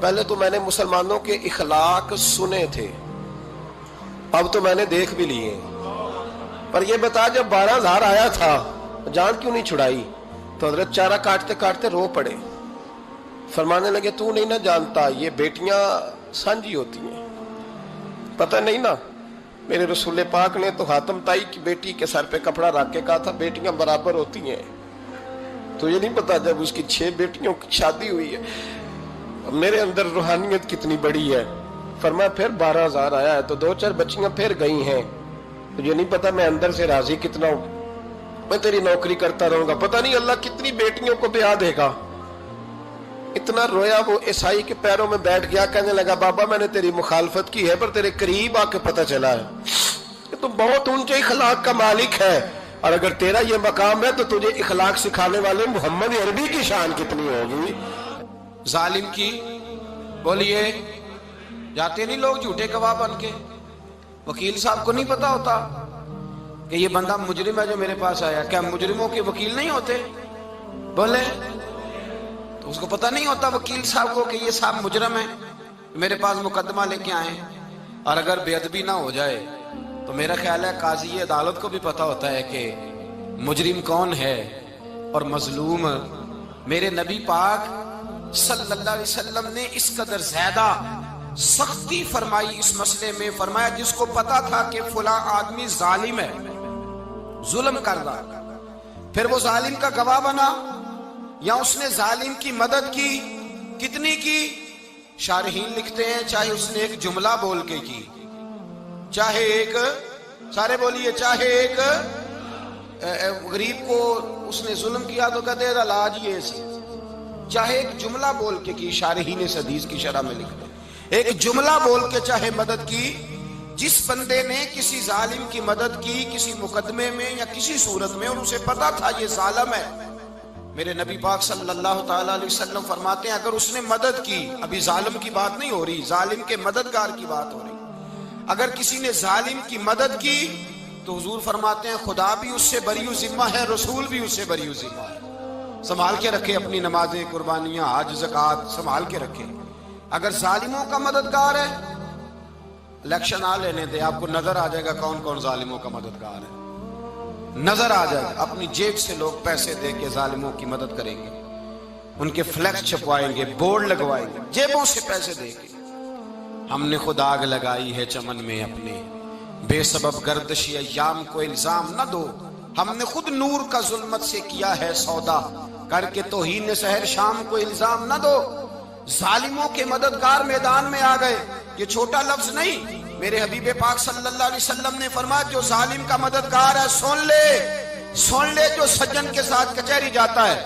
پہلے تو میں نے مسلمانوں کے اخلاق سنے تھے، اب تو میں نے دیکھ بھی لیے، پر یہ بتا جب 12,000 آیا تھا جان کیوں نہیں چھڑائی؟ تو حضرت چارہ کاٹتے کاٹتے رو پڑے، فرمانے لگے تو نہیں نہ جانتا یہ بیٹیاں سانجھی ہوتی ہیں، پتہ نہیں نا، میرے رسول پاک نے تو حاتم تائی کی بیٹی کے سر پہ کپڑا رکھ کے کہا تھا بیٹیاں برابر ہوتی ہیں، تو یہ نہیں پتا جب اس کی 6 بیٹیوں کی شادی ہوئی ہے میرے اندر روحانیت کتنی بڑی ہے۔ فرمایا پھر 12,000 آیا ہے تو 2-4 بچیاں پھر گئی ہیں، تو یہ نہیں پتا میں اندر سے راضی کتنا ہوں، میں تیری نوکری کرتا رہوں گا، پتہ نہیں اللہ کتنی بیٹیوں کو بیاہ دے گا۔ اتنا رویا وہ عیسائی کے پیروں میں بیٹھ گیا، کہنے لگا بابا میں نے تیری مخالفت کی ہے پر تیرے قریب آ کے پتہ چلا ہے کہ تو بہت اونچے اخلاق کا مالک ہے، اور اگر تیرا یہ مقام ہے تو تجھے اخلاق سکھانے والے محمد عربی کی شان کتنی ہوگی۔ ظالم کی بولیے جاتے نہیں لوگ جھوٹے گواہ بن کے، وکیل صاحب کو نہیں پتا ہوتا کہ یہ بندہ مجرم ہے جو میرے پاس آیا، کیا مجرموں کے وکیل نہیں ہوتے؟ بولے تو اس کو پتہ نہیں ہوتا وکیل صاحب کو کہ یہ صاحب مجرم ہے، میرے پاس مقدمہ لے کے آئے، اور اگر بے ادبی نہ ہو جائے تو میرا خیال ہے قاضی عدالت کو بھی پتہ ہوتا ہے کہ مجرم کون ہے اور مظلوم۔ میرے نبی پاک صلی اللہ علیہ وسلم نے اس قدر زیادہ سختی فرمائی اس مسئلے میں، فرمایا جس کو پتا تھا کہ فلاں آدمی ظالم ہے، ظلم کر رہا، پھر وہ ظالم کا گواہ بنا یا اس نے ظالم کی مدد کی، کتنی کی؟ شارحین لکھتے ہیں چاہے اس نے ایک جملہ بول کے کی، چاہے ایک، سارے بولیے، چاہے ایک غریب کو اس نے ظلم کیا تو کہتے ہیں علاج یہ سی، چاہے ایک جملہ بول کے کی، شارحین اس حدیث کی شرح میں لکھتے ہیں ایک جملہ بول کے چاہے مدد کی، جس بندے نے کسی ظالم کی مدد کی کسی مقدمے میں یا کسی صورت میں اور اسے پتا تھا یہ ظالم ہے، میرے نبی پاک صلی اللہ تعالیٰ علیہ وسلم فرماتے ہیں اگر اس نے مدد کی، ابھی ظالم کی بات نہیں ہو رہی، ظالم کے مددگار کی بات ہو رہی، اگر کسی نے ظالم کی مدد کی تو حضور فرماتے ہیں خدا بھی اس سے بری و ذمہ ہے، رسول بھی اس سے بری و ذمہ ہے۔ سنبھال کے رکھے اپنی نمازیں، قربانیاں، حج، زکوٰۃ سنبھال کے رکھے۔ اگر ظالموں کا مددگار ہے، الیکشن آ لینے دے، آپ کو نظر آ جائے گا کون کون ظالموں کا مددگار ہے، نظر آ جائے گا۔ اپنی جیب سے لوگ پیسے دے کے ظالموں کی مدد کریں گے، ان کے فلیکس چھپوائیں گے، بورڈ لگوائیں گے، جیبوں سے پیسے دے کے۔ ہم نے خود آگ لگائی ہے چمن میں اپنے، بے سبب گردشی ایام کو الزام نہ دو، ہم نے خود نور کا ظلمت سے کیا ہے سودا، کر کے توہین سحر شام کو الزام نہ دو۔ ظالموں کے مددگار میدان میں آ گئے، یہ چھوٹا لفظ نہیں، میرے حبیب پاک صلی اللہ علیہ وسلم نے فرمایا جو ظالم کا مددگار ہے سن لے جو سجن کے ساتھ کچہری جاتا ہے،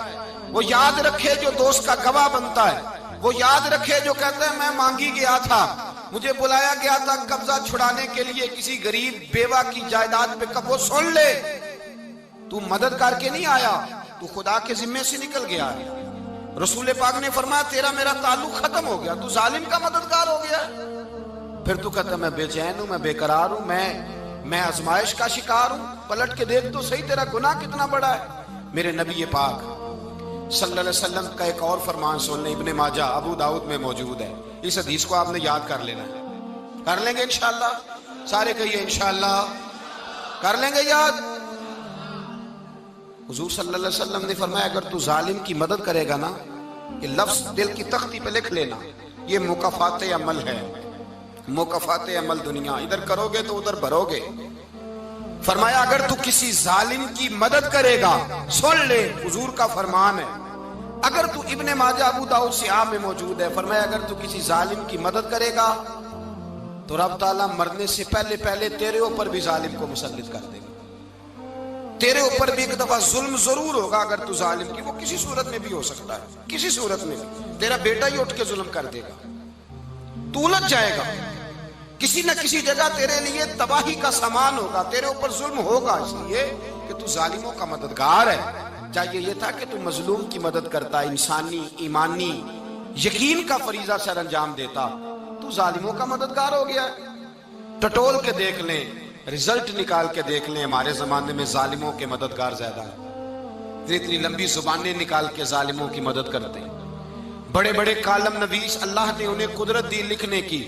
وہ یاد رکھے جو دوست کا گواہ بنتا ہے، وہ یاد رکھے جو کہتا ہے میں مانگی گیا تھا، مجھے بلایا گیا تھا قبضہ چھڑانے کے لیے کسی غریب بیوہ کی جائیداد پہ، کب وہ سن لے تو مدد کر کے نہیں آیا، تو خدا کے ذمے سے نکل گیا ہے۔ رسول پاک نے فرمایا تیرا میرا تعلق ختم ہو گیا، تو ظالم کا مددگار ہو گیا، پھر تو کہتا میں بے چین ہوں، میں بے قرار ہوں، میں آزمائش کا شکار ہوں، پلٹ کے دیکھ تو صحیح تیرا گناہ کتنا بڑا ہے۔ میرے نبی پاک صلی اللہ علیہ وسلم کا ایک اور فرمان سن لیں، ابن ماجہ ابو داؤد میں موجود ہے، اس حدیث کو آپ نے یاد کر لینا ہے، کر لیں گے انشاءاللہ، سارے کہیے انشاءاللہ کر لیں گے یاد۔ حضور صلی اللہ علیہ وسلم نے فرمایا اگر تو ظالم کی مدد کرے گا نا، یہ لفظ دل کی تختی پہ لکھ لینا، یہ مکافات عمل ہے، مکافات عمل دنیا، ادھر کرو گے تو ادھر بھرو گے۔ فرمایا اگر تو کسی ظالم کی مدد کرے گا، سن لے حضور کا فرمان ہے، اگر تو ابن ماجہ ابو داؤد سیاہ میں موجود ہے، فرمایا اگر تو کسی ظالم کی مدد کرے گا تو رب تعالیٰ مرنے سے پہلے پہلے تیرے اوپر بھی ظالم کو مسلط کر دے گا، تیرے اوپر بھی ایک دفعہ ظلم ضرور ہوگا اگر تو ظالم کی، وہ کسی صورت میں بھی ہو سکتا ہے، کسی صورت میں بھی تیرا بیٹا ہی اٹھ کے ظلم کر دے گا، تو الجھ جائے گا، کسی نہ کسی جگہ تیرے لیے تباہی کا سامان ہوگا، تیرے اوپر ظلم ہوگا، اس لیے کہ تو ظالموں کا مددگار ہے۔ چاہیے یہ تھا کہ تو مظلوم کی مدد کرتا، انسانی ایمانی یقین کا فریضہ سر انجام دیتا، تو ظالموں کا مددگار ہو گیا۔ ٹٹول کے دیکھ لیں، رزلٹ نکال کے دیکھ لیں، ہمارے زمانے میں ظالموں کے مددگار زیادہ ہیں، اتنی لمبی زبانیں نکال کے ظالموں کی مدد کرتے ہیں، بڑے بڑے کالم نویس اللہ نے انہیں قدرت دی لکھنے کی،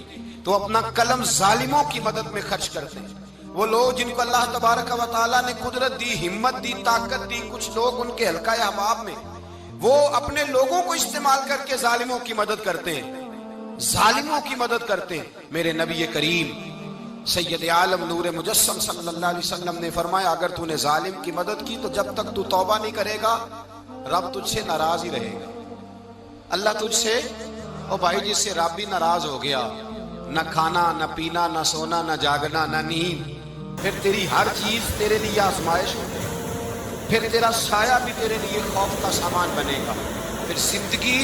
تو اپنا قلم ظالموں کی مدد میں خرچ کرتے ہیں۔ وہ لوگ جن کو اللہ تبارک و تعالیٰ نے قدرت دی، ہمت دی، طاقت دی، کچھ لوگ ان کے حلقہ احباب میں، وہ اپنے لوگوں کو استعمال کر کے ظالموں کی مدد کرتے ہیں، ظالموں کی مدد کرتے ہیں۔ میرے نبی کریم سید عالم نور مجسم صلی اللہ علیہ وسلم نے فرمایا، اگر تو نے ظالم کی مدد کی تو جب تک تو توبہ نہیں کرے گا رب تجھ سے ناراض ہی رہے گا۔ اللہ تجھ سے، او بھائی جس سے رب بھی ناراض ہو گیا، نہ کھانا نہ پینا نہ سونا نہ جاگنا نہ نیند، پھر تیری ہر چیز تیرے لیے آزمائش ہوگی، پھر تیرا سایہ بھی تیرے لیے خوف کا سامان بنے گا، پھر زندگی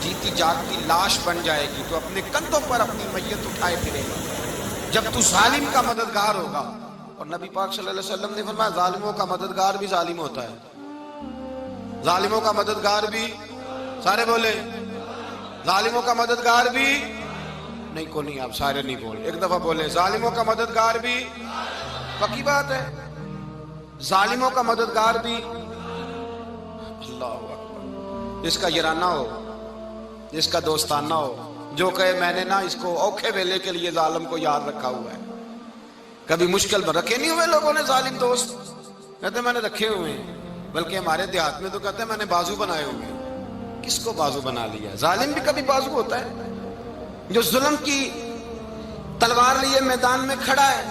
جیتی جاگتی لاش بن جائے گی، تو اپنے کندھوں پر اپنی میت اٹھائے پھرے گا جب تو ظالم کا مددگار ہوگا۔ اور نبی پاک صلی اللہ علیہ وسلم نے فرمایا ظالموں کا مددگار بھی ظالم ہوتا ہے، ظالموں کا مددگار بھی، سارے بولے ظالموں کا مددگار بھی نہیں، کو نہیں، آپ سارے نہیں بولے، ایک دفعہ بولے ظالموں کا مددگار بھی، پکی بات ہے، ظالموں کا مددگار بھی۔ اللہ اکبر، جس کا یارانہ ہو، جس کا دوستانہ ہو، جو کہے میں نے نا اس کو اوکھے ویلے کے لیے ظالم کو یاد رکھا ہوا ہے۔ کبھی مشکل میں رکھے نہیں ہوئے لوگوں نے ظالم دوست، کہتے میں نے رکھے ہوئے ہیں، بلکہ ہمارے دیہات میں تو کہتے ہیں میں نے بازو بنائے ہوئے ہیں۔ کس کو بازو بنا لیا؟ ظالم بھی کبھی بازو ہوتا ہے، جو ظلم کی تلوار لیے میدان میں کھڑا ہے۔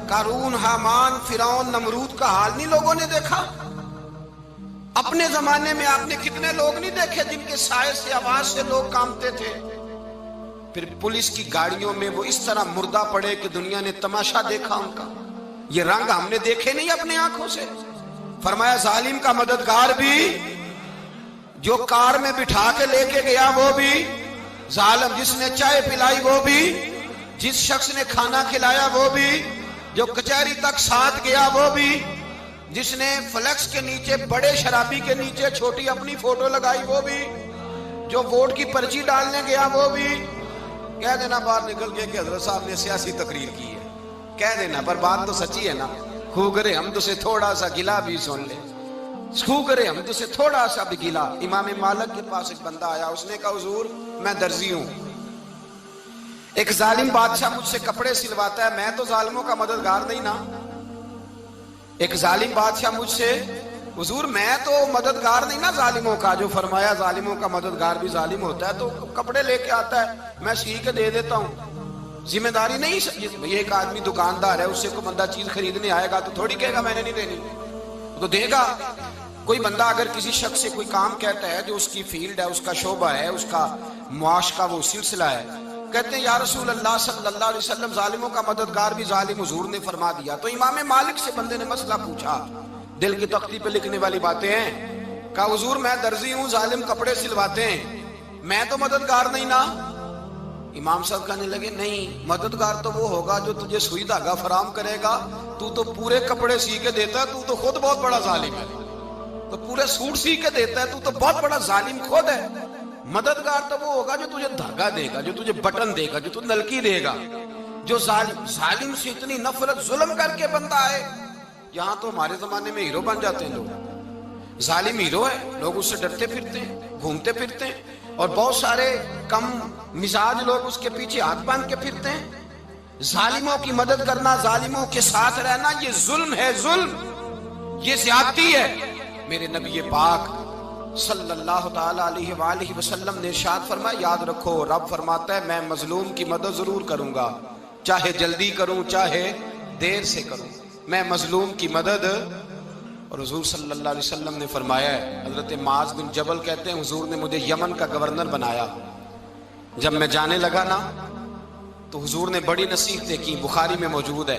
قارون، حامان، فرعون، نمرود کا حال نہیں لوگوں نے دیکھا؟ اپنے زمانے میں آپ نے کتنے لوگ نہیں دیکھے جن کے سائے سے، آواز سے لوگ کانپتے تھے؟ پھر پولیس کی گاڑیوں میں وہ اس طرح مردہ پڑے کہ دنیا نے تماشا دیکھا ان کا۔ یہ رنگ ہم نے دیکھے نہیں اپنے آنکھوں سے۔ فرمایا ظالم کا مددگار بھی، جو کار میں بٹھا کے لے کے گیا وہ بھی ظالم، جس نے چائے پلائی وہ بھی، جس شخص نے کھانا کھلایا وہ بھی، جو کچہری تک ساتھ گیا وہ بھی، جس نے فلیکس کے نیچے، بڑے شرابی کے نیچے چھوٹی اپنی فوٹو لگائی وہ بھی، جو ووٹ کی پرچی ڈالنے گیا وہ بھی۔ کہہ دینا باہر نکل کے کہ حضرت صاحب نے سیاسی تقریر کی ہے، کہہ دینا، پر بات تو سچی ہے نا۔ خو کرے ہم تو سے تھوڑا سا گلا بھی سن لے، خو کرے ہم تو سے تھوڑا سا بھی گلا۔ امام مالک کے پاس ایک بندہ آیا، اس نے کہا حضور میں درزی ہوں، ایک ظالم بادشاہ مجھ سے کپڑے سلواتا ہے، میں تو ظالموں کا مددگار نہیں نا۔ ایک ظالم بادشاہ مجھ سے، حضور میں تو مددگار نہیں نا ظالموں کا، جو فرمایا ظالموں کا مددگار بھی ظالم ہوتا ہے، تو کپڑے لے کے آتا ہے میں سی کے دے دیتا ہوں، ذمہ داری نہیں۔ ایک آدمی دکاندار ہے، اس سے کوئی بندہ چیز خریدنے آئے گا تو تھوڑی کہے گا میں نے نہیں دینی، تو دے گا۔ کوئی بندہ اگر کسی شخص سے کوئی کام کہتا ہے جو اس کی فیلڈ ہے، اس کا شعبہ ہے، اس کا معاش کا وہ سلسلہ ہے، کہتے ہیں یا رسول اللہ صلی اللہ علیہ وسلم ظالموں کا مددگار بھی ظالم، حضور نے فرما دیا۔ تو امام مالک سے بندے نے مسئلہ پوچھا، دل کی تختی پہ لکھنے والی باتیں ہیں، کہا حضور میں درزی ہوں، ظالم کپڑے سلواتے ہیں، میں تو مددگار نہیں نا۔ امام صاحب کہنے لگے نہیں، مددگار تو وہ ہوگا جو تجھے سوئی دھاگا فراہم کرے گا، تو پورے کپڑے سی کے دیتا ہے، تو خود بہت بڑا ظالم ہے، تو پورے سوٹ سی کے دیتا ہے، تو بہت بڑا ظالم خود ہے۔ مددگار تو وہ ہوگا جو تجھے دھاگا دے گا، جو تجھے بٹن دے گا، جو تجھے نلکی دے گا۔ جو ظالم سے اتنی نفرت، ظلم کر کے بندہ آئے، یہاں تو ہمارے زمانے میں ہیرو بن جاتے ہیں لوگ، ظالم ہیرو ہے، لوگ اس سے ڈرتے پھرتے ہیں، گھومتے پھرتے ہیں، اور بہت سارے کم مزاج لوگ اس کے پیچھے ہاتھ باندھ کے پھرتے ہیں۔ ظالموں کی مدد کرنا، ظالموں کے ساتھ رہنا، یہ ظلم ہے، ظلم، یہ زیادتی ہے۔ میرے نبی پاک صلی اللہ تعالی علیہ وآلہ وسلم نے ارشاد فرمایا، یاد رکھو رب فرماتا ہے میں مظلوم کی مدد ضرور کروں گا، چاہے جلدی کروں چاہے دیر سے کروں، میں مظلوم کی مدد۔ اور حضور صلی اللہ علیہ وسلم نے فرمایا ہے، حضرت معاذ بن جبل کہتے ہیں حضور نے مجھے یمن کا گورنر بنایا، جب میں جانے لگا نا تو حضور نے بڑی نصیحتیں کی، بخاری میں موجود ہے،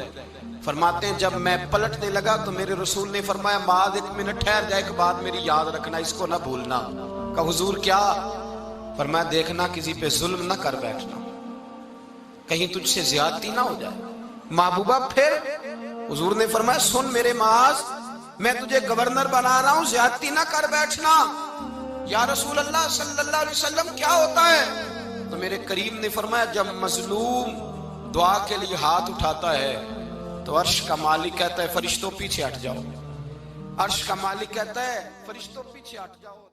فرماتے ہیں جب میں پلٹنے لگا تو میرے رسول نے فرمایا معاذ ایک منٹ ٹھہر جا، ایک بات میری یاد رکھنا، اس کو نہ بھولنا۔ کہا حضور کیا؟ فرمایا دیکھنا کسی پہ ظلم نہ کر بیٹھنا، کہیں تجھ سے زیادتی نہ ہو جائے۔ محبوبہ پھر حضور نے فرمایا سن میرے معاذ، میں تجھے گورنر بنا رہا ہوں، زیادتی نہ کر بیٹھنا۔ یا رسول اللہ صلی اللہ علیہ وسلم کیا ہوتا ہے؟ تو میرے کریم نے فرمایا جب مظلوم دعا کے لیے ہاتھ اٹھاتا ہے تو عرش کا مالک کہتا ہے فرشتوں پیچھے ہٹ جاؤ، عرش کا مالک کہتا ہے فرشتوں پیچھے ہٹ جاؤ۔